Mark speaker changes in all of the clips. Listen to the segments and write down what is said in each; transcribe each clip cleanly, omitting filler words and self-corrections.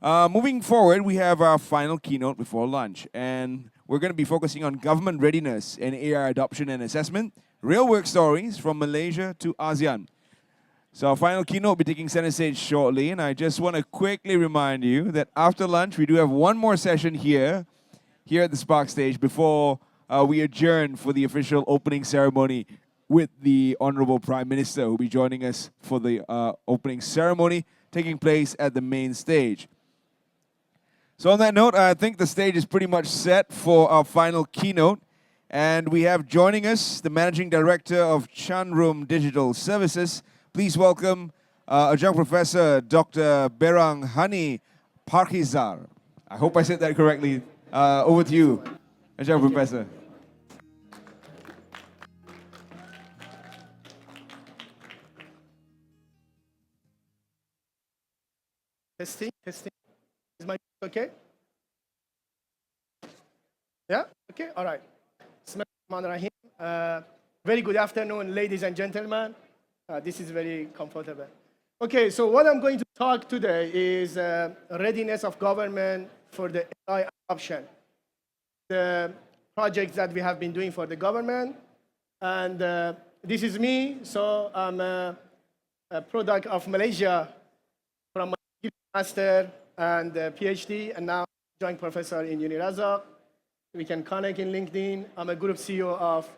Speaker 1: Moving forward, we have our final keynote before lunch, and we're going to be focusing on government readiness and AI adoption and assessment, real work stories from Malaysia to ASEAN. So our final keynote will be taking center stage shortly, and I just want to quickly remind you that after lunch, we do have one more session here at the Spark stage before we adjourn for the official opening ceremony with the Honorable Prime Minister, who will be joining us for the opening ceremony taking place at the main stage. So on that note, I think the stage is pretty much set for our final keynote. And we have joining us the Managing Director of Chamrun Digital Services. Please welcome Adjunct Professor Dr. Behrang Hani Parhizkar. I hope I said that correctly. Over to you, Adjunct Professor.
Speaker 2: Testing. Is my okay? Yeah? Okay, all right. Bismillahirrahmanirrahim. Very good afternoon, ladies and gentlemen. This is very comfortable. Okay, so what I'm going to talk today is readiness of government for the AI adoption. The projects that we have been doing for the government. And this is me, so I'm a product of Malaysia from my master and PhD, and now joint professor in Unirazak. We can connect in LinkedIn. I'm a group CEO of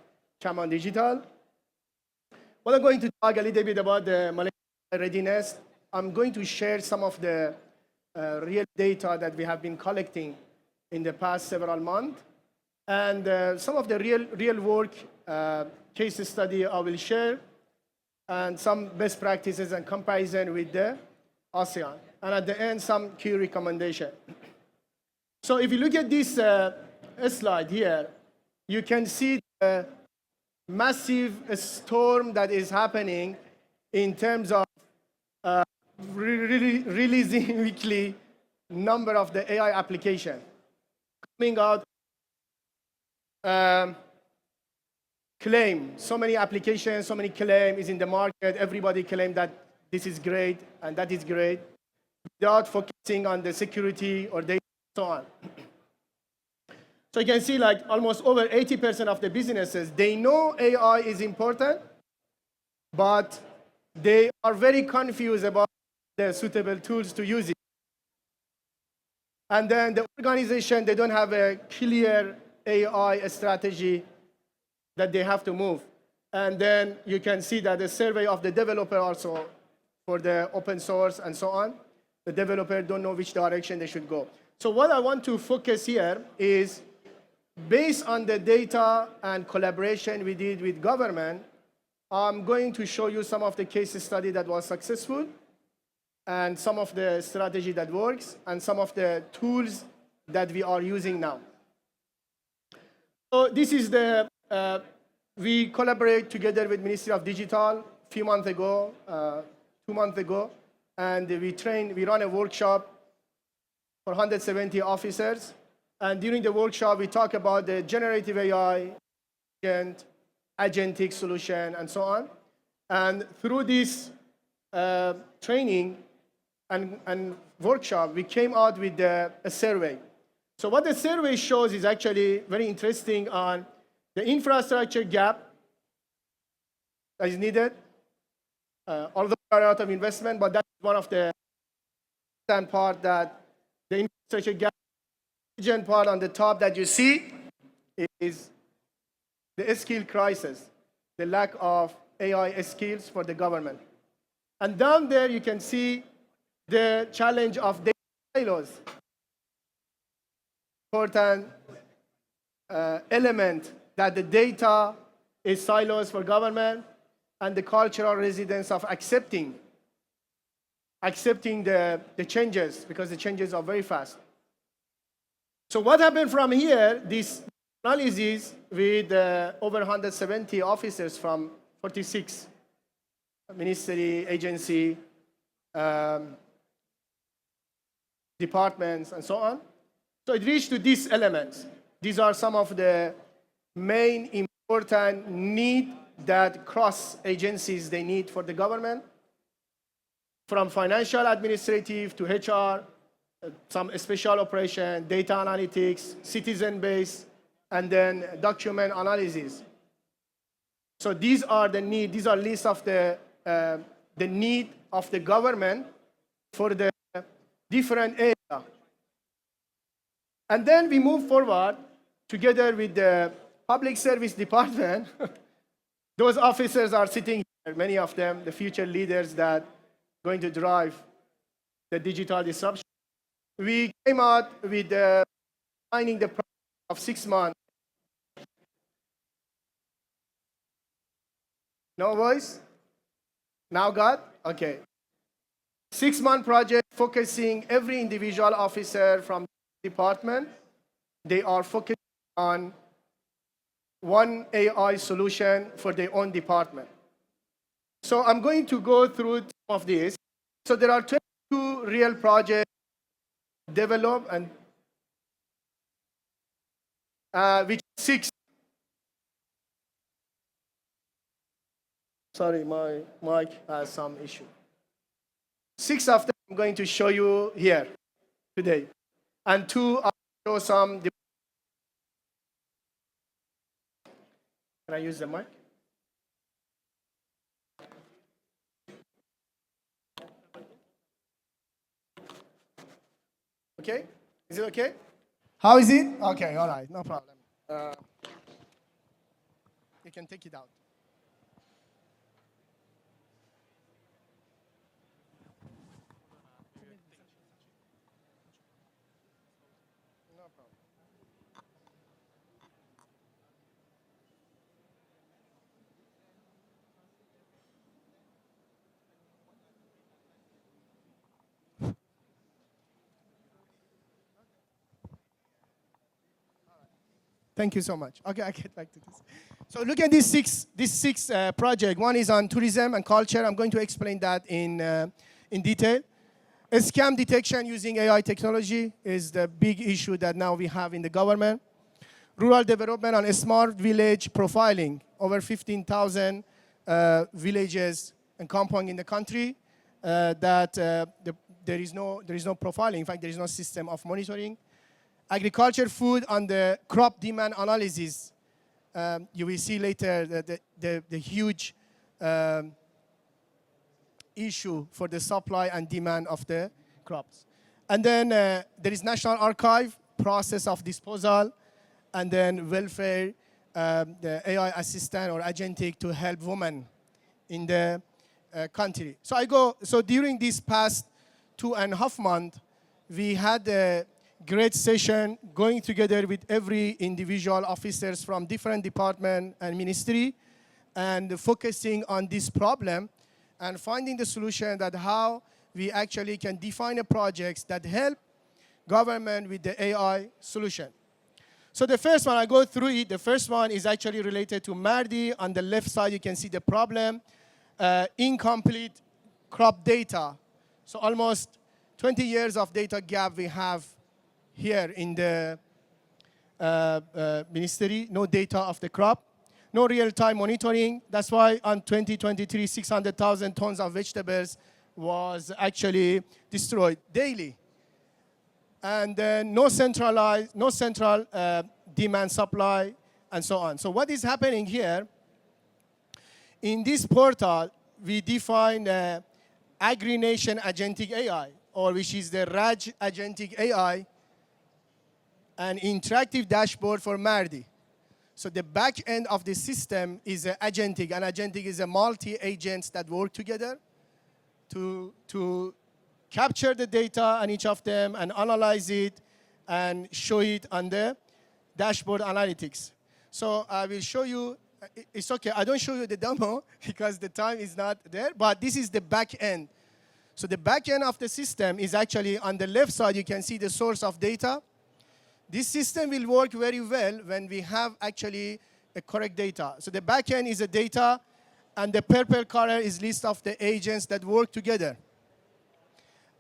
Speaker 2: Chamrun Digital. Well, I'm going to talk a little bit about the Malaysia readiness. I'm going to share some of the real data that we have been collecting in the past several months. And some of the real work case study I will share, and some best practices and comparison with the ASEAN. And at the end, some key recommendation. So if you look at this slide here, you can see the massive storm that is happening in terms of releasing weekly number of the AI application coming out. Claim, so many applications, so many claim is in the market. Everybody claim that this is great and that is great, without focusing on the security or data and so on. So you can see like almost over 80% of the businesses, they know AI is important, but they are very confused about the suitable tools to use it. And then the organization, they don't have a clear AI strategy that they have to move. And then you can see that the survey of the developer also for the open source and so on, the developer don't know which direction they should go. So what I want to focus here is based on the data and collaboration we did with government, I'm going to show you some of the case study that was successful and some of the strategy that works and some of the tools that we are using now. So this is the, we collaborate together with Ministry of Digital a few months ago, 2 months ago, and we run a workshop for 170 officers. And during the workshop, we talk about the generative AI, agentic solution, and so on. And through this training and workshop, we came out with a survey. So what the survey shows is actually very interesting on the infrastructure gap that is needed. Although there are a lot of investment, but that's one of the part that the infrastructure gap part on the top that you see is the skill crisis, the lack of AI skills for the government. And down there you can see the challenge of data silos. Important element that the data is silos for government and the cultural residence of accepting the changes, because the changes are very fast. So what happened from here, this analysis with over 170 officers from 46 ministry, agency, departments, and so on. So it reached to these elements. These are some of the main important needs that cross agencies they need for the government, from financial, administrative to HR, some special operation, data analytics, citizen base, and then document analysis. So these are the need. These are lists of the need of the government for the different area. And then we move forward together with the public service department. Those officers are sitting here, many of them, the future leaders that are going to drive the digital disruption. We came out with signing the project of 6 months. No voice? Now got? Okay. 6-month project focusing every individual officer from the department. They are focused on one AI solution for their own department. So I'm going to go through some of these. So there are 22 real projects developed, and which 6. Sorry, my mic has some issue. 6 of them I'm going to show you here today. And 2 I'll show some. Can I use the mic? Okay? Is it okay? How is it? Okay, all right, no problem. You can take it out. No problem. Thank you so much. Okay, I get back to this. So look at these six projects. One is on tourism and culture. I'm going to explain that in detail. A scam detection using AI technology is the big issue that now we have in the government. Rural development on a smart village profiling. Over 15,000 villages and compounds in the country that there is no profiling. In fact, there is no system of monitoring. Agriculture, food, and the crop demand analysis. You will see later the huge issue for the supply and demand of the crops. And then there is National Archive, process of disposal, and then welfare, the AI assistant or agentic to help women in the country. So during this past 2.5 months, we had a great session going together with every individual officers from different department and ministry and focusing on this problem and finding the solution that how we actually can define a projects that help government with the AI solution. So the first one, I go through it. The first one is actually related to Mardi. On the left side, you can see the problem, incomplete crop data. So almost 20 years of data gap we have here in the ministry, no data of the crop, no real-time monitoring. That's why on 2023, 600,000 tons of vegetables was actually destroyed daily. And then no central demand supply, and so on. So what is happening here? In this portal, we define Agri-Nation Agentic AI, or which is the RAG Agentic AI, an interactive dashboard for Mardi. So the back end of the system is agentic, and agentic is a multi-agents that work together to capture the data on each of them and analyze it and show it on the dashboard analytics. So I will show you, it's okay, I don't show you the demo because the time is not there, but this is the back end. So the back end of the system is actually on the left side, you can see the source of data. This system will work very well when we have actually a correct data. So the backend is the data, and the purple color is list of the agents that work together.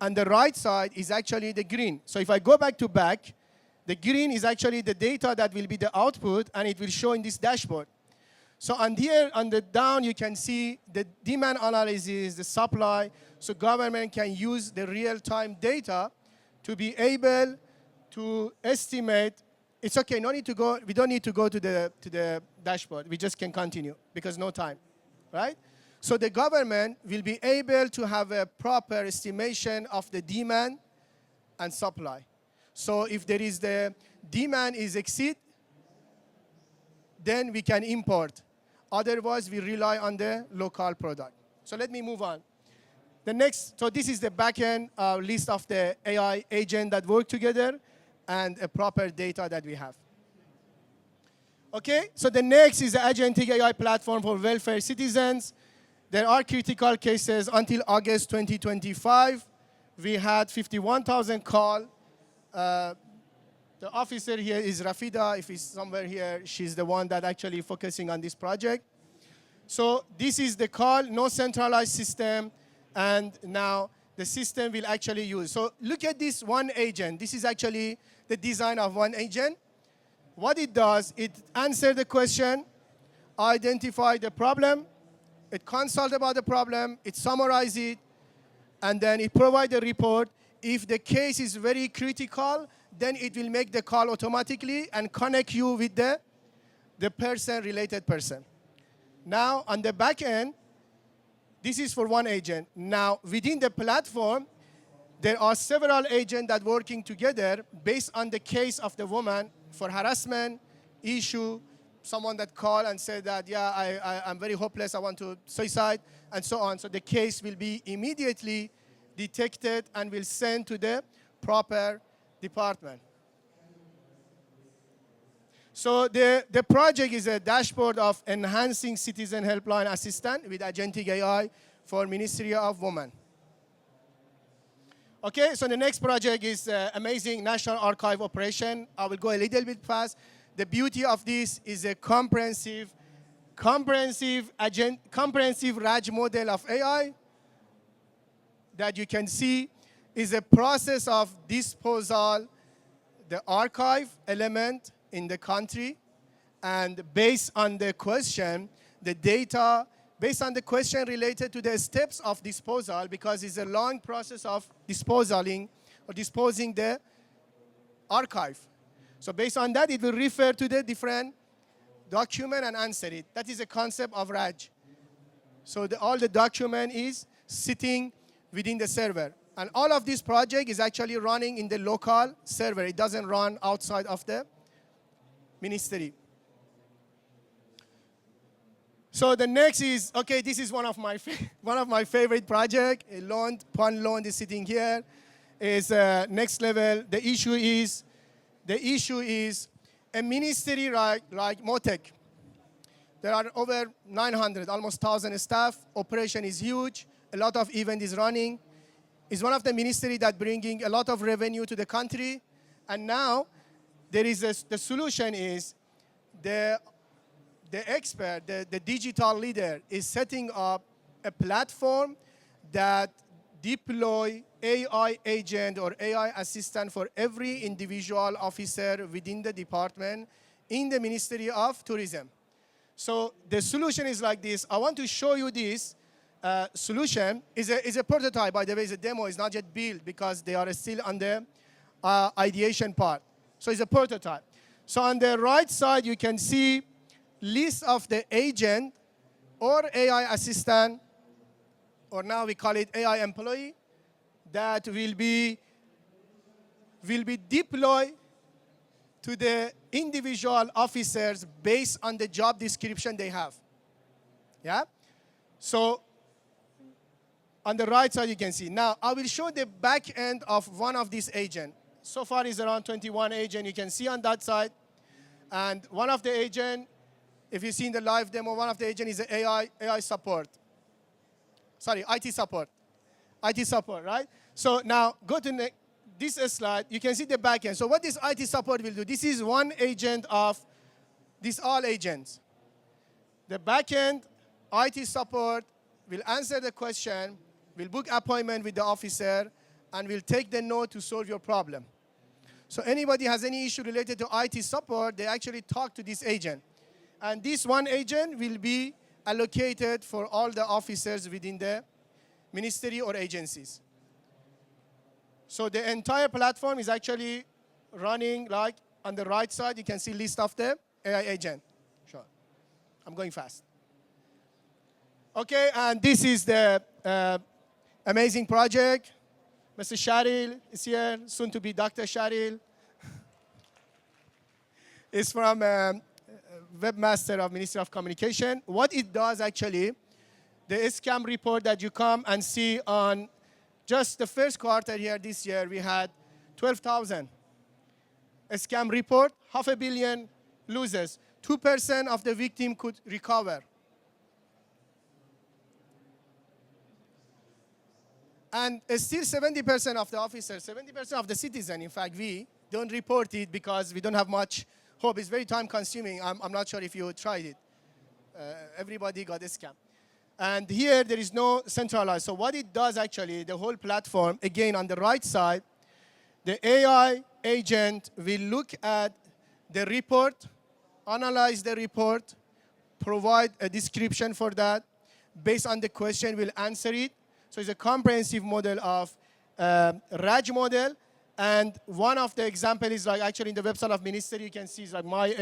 Speaker 2: And the right side is actually the green. So if I go back to back, the green is actually the data that will be the output, and it will show in this dashboard. So on here, on the down, you can see the demand analysis, the supply, so government can use the real-time data to be able to estimate. It's okay, no need to go, we don't need to go to the dashboard. We just can continue because no time, right? So the government will be able to have a proper estimation of the demand and supply. So if there is the demand is exceed, then we can import. Otherwise, we rely on the local product. So let me move on. The next, so this is the backend list of the AI agent that work together and a proper data that we have. Okay, so the next is the agentic AI platform for welfare citizens. There are critical cases until August 2025. We had 51,000 calls. The officer here is Rafida. If he's somewhere here, she's the one that actually focusing on this project. So this is the call, no centralized system, and now the system will actually use. So look at this one agent. This is actually the design of one agent. What it does, it answers the question, identify the problem, it consults about the problem, it summarizes it, and then it provides a report. If the case is very critical, then it will make the call automatically and connect you with the person, related person. Now, on the back end, this is for one agent. Now, within the platform, there are several agents that working together based on the case of the woman for harassment, issue, someone that called and said that, yeah, I'm very hopeless, I want to suicide, and so on. So the case will be immediately detected and will send to the proper department. So the project is a dashboard of enhancing citizen helpline assistant with agentic AI for Ministry of Women. Okay, so the next project is amazing National Archive operation. I will go a little bit fast. The beauty of this is a comprehensive RAG model of AI that you can see is a process of disposal, the archive element in the country, and based on the question, the data, based on the question related to the steps of disposal, because it's a long process of disposing the archive. So based on that, it will refer to the different document and answer it. That is the concept of RAG. So all the document is sitting within the server. And all of this project is actually running in the local server. It doesn't run outside of the ministry. So the next is, okay, this is one of my favorite projects. Pun loan is sitting here. Is next level. The issue is a ministry like MITEC. There are over 900, almost 1,000 staff. Operation is huge. A lot of event is running. It's one of the ministry that bringing a lot of revenue to the country. And now there is the solution is the expert, the digital leader is setting up a platform that deploy AI agent or AI assistant for every individual officer within the department in the Ministry of Tourism. So the solution is like this. I want to show you this solution. Is a prototype, by the way. It's a demo. It's not yet built because they are still on the ideation part. So it's a prototype. So on the right side, you can see list of the agent or AI assistant, or now we call it AI employee, that will be deployed to the individual officers based on the job description they have. Yeah? So on the right side, you can see. Now, I will show the back end of one of these agents. So far, is around 21 agents. You can see on that side. And one of the agents, if you see in the live demo, one of the agents is the AI support. Sorry, IT support. IT support, right? So now, go to this slide. You can see the back end. So what this IT support will do, this is one agent of these all agents. The back end, IT support, will answer the question, will book appointment with the officer, and will take the note to solve your problem. So anybody has any issue related to IT support, they actually talk to this agent. And this one agent will be allocated for all the officers within the ministry or agencies. So the entire platform is actually running like on the right side. You can see list of the AI agent. Sure. I'm going fast. Okay, and this is the amazing project. Mr. Sharil is here, soon to be Dr. Sharil. It's from webmaster of Ministry of Communication. What it does actually, the scam report that you come and see on just the first quarter here this year, we had 12,000. A scam report, 500 million losers. 2% of the victim could recover. And still 70% of the officers, 70% of the citizens, in fact, we don't report it because we don't have much hope. It's very time consuming. I'm not sure if you tried it. Everybody got a scam. And here there is no centralized. So what it does actually, the whole platform, again on the right side, the AI agent will look at the report, analyze the report, provide a description for that. Based on the question, will answer it. So it's a comprehensive model of RAG model. And one of the examples is like actually in the website of Ministry, you can see it's like my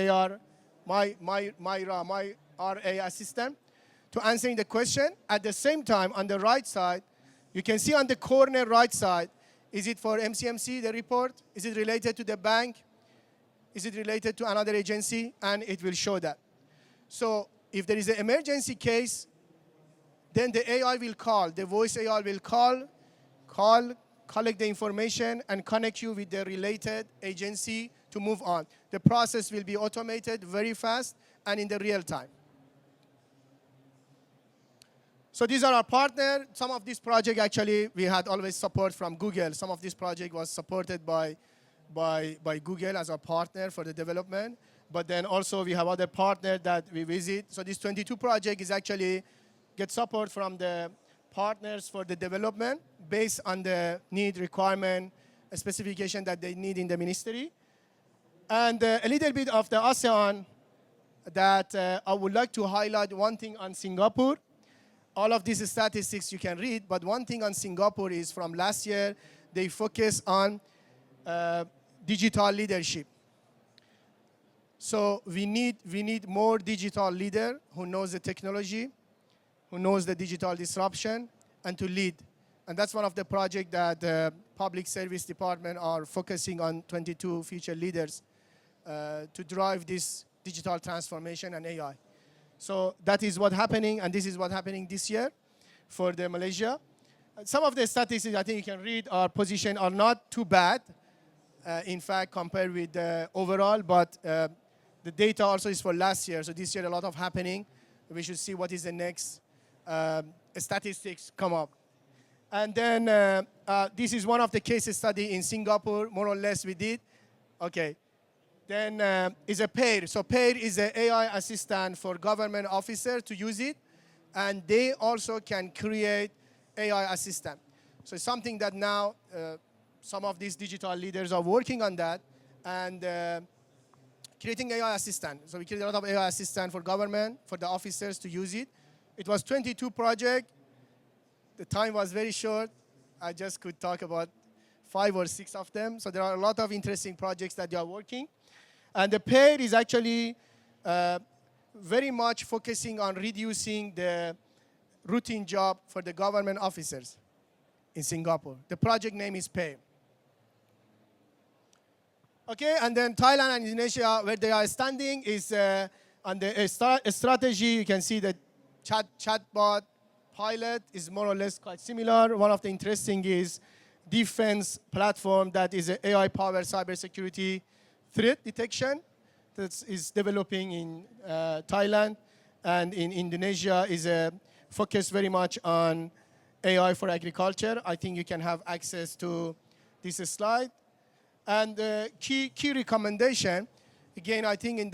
Speaker 2: RA assistant to answering the question. At the same time, on the right side, you can see on the corner right side, is it for MCMC, the report? Is it related to the bank? Is it related to another agency? And it will show that. So if there is an emergency case, then the AI will call, the voice AI will collect the information and connect you with the related agency to move on. The process will be automated very fast and in the real time. So these are our partners. Some of this project actually, we had always support from Google. Some of this project was supported by Google as a partner for the development. But then also we have other partners that we visit. So this 22 project is actually get support from the partners for the development based on the need, requirement, specification that they need in the ministry. And a little bit of the ASEAN that I would like to highlight one thing on Singapore. All of these statistics you can read, but one thing on Singapore is from last year, they focus on digital leadership. So we need more digital leader who knows the technology, who knows the digital disruption, and to lead. And that's one of the projects that the Public Service Department are focusing on 22 future leaders to drive this digital transformation and AI. So that is what's happening, and this is what's happening this year for the Malaysia. Some of the statistics I think you can read, our position are not too bad, in fact, compared with the overall, but the data also is for last year. So this year a lot of happening. We should see what is the next statistics come up. And then this is one of the case study in Singapore, more or less we did. Okay. Then is a PAIR. So PAIR is an AI assistant for government officers to use it. And they also can create AI assistant. So it's something that now some of these digital leaders are working on that and creating AI assistant. So we create a lot of AI assistant for government, for the officers to use it. It was 22 projects. The time was very short. I just could talk about 5 or 6 of them. So there are a lot of interesting projects that they are working. And the PAIR is actually very much focusing on reducing the routine job for the government officers in Singapore. The project name is PAIR. Okay, and then Thailand and Indonesia, where they are standing is on the strategy. You can see the chatbot pilot is more or less quite similar. One of the interesting is defense platform that is an AI-powered cybersecurity threat detection that is developing in Thailand, and in Indonesia is focused very much on AI for agriculture. I think you can have access to this slide. And the key recommendation, again, I think in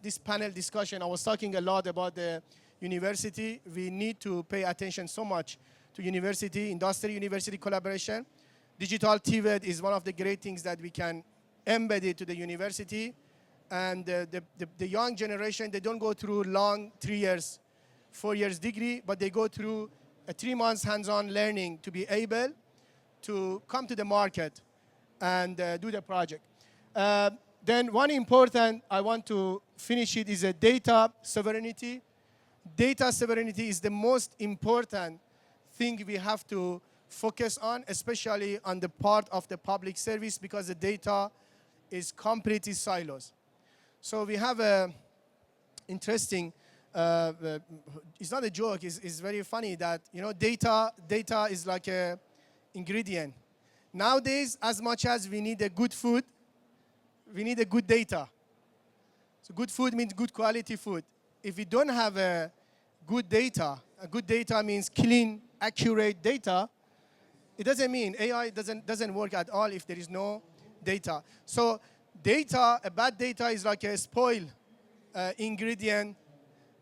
Speaker 2: this panel discussion, I was talking a lot about the university. We need to pay attention so much to university, industry-university collaboration. Digital TVET is one of the great things that we can embed it to the university. And the young generation, they don't go through long 3 years, 4 years degree, but they go through a 3 months hands-on learning to be able to come to the market and do the project. Then one important, I want to finish it, is a data sovereignty. Data sovereignty is the most important thing we have to focus on, especially on the part of the public service, because the data is completely silos. So we have a interesting, it's not a joke, it's very funny that, you know, data is like a ingredient. Nowadays, as much as we need a good food, we need a good data. So good food means good quality food. If we don't have a good data means clean, accurate data, it doesn't mean AI doesn't work at all if there is no data. So data, a bad data is like a spoiled ingredient,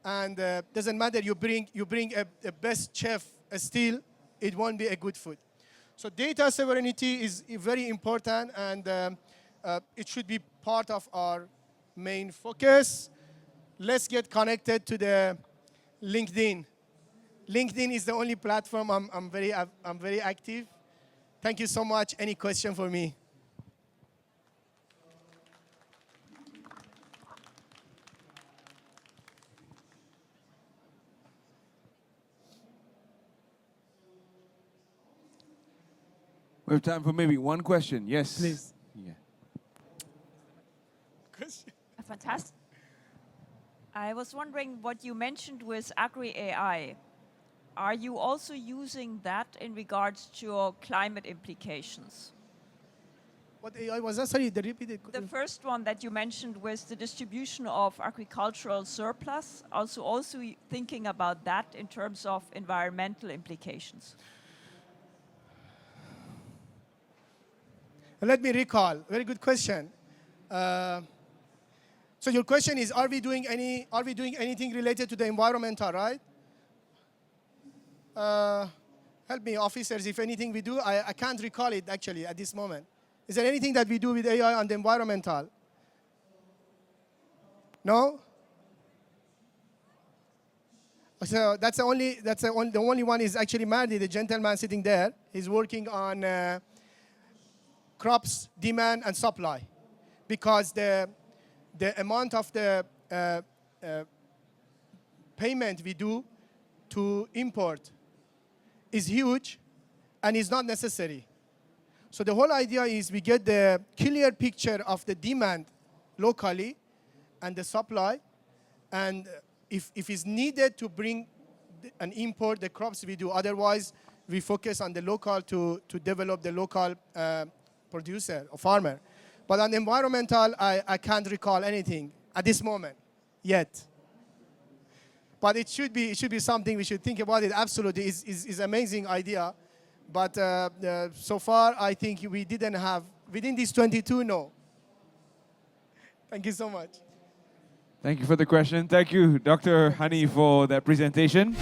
Speaker 2: and doesn't matter you bring a best chef, still it won't be a good food. So data sovereignty is very important, and it should be part of our main focus. Let's get connected to the LinkedIn. LinkedIn is the only platform I'm very active. Thank you so much. Any question for me?
Speaker 1: We have time for maybe one question. Yes.
Speaker 2: Please.
Speaker 1: Yeah.
Speaker 2: Question?
Speaker 3: Fantastic. I was wondering what you mentioned with Agri-AI. Are you also using that in regards to your climate implications?
Speaker 2: What AI was that? Sorry, repeat it.
Speaker 3: The first one that you mentioned was the distribution of agricultural surplus, also thinking about that in terms of environmental implications.
Speaker 2: Let me recall. Very good question. So your question is, are we doing anything related to the environmental, right? Help me, officers, if anything we do. I can't recall it actually at this moment. Is there anything that we do with AI on the environmental? No? So the only one is actually Mardi, the gentleman sitting there. He's working on crops, demand, and supply, because the amount of the payment we do to import is huge and is not necessary. So the whole idea is we get the clear picture of the demand locally and the supply, and if it's needed to bring and import the crops we do. Otherwise, we focus on the local to develop the local producer or farmer. But on environmental, I can't recall anything at this moment yet. But it should be something we should think about it. Absolutely, is amazing idea. But so far, I think we didn't have, within these 22, no. Thank you so much.
Speaker 1: Thank you for the question. Thank you, Dr. Hani, for that presentation.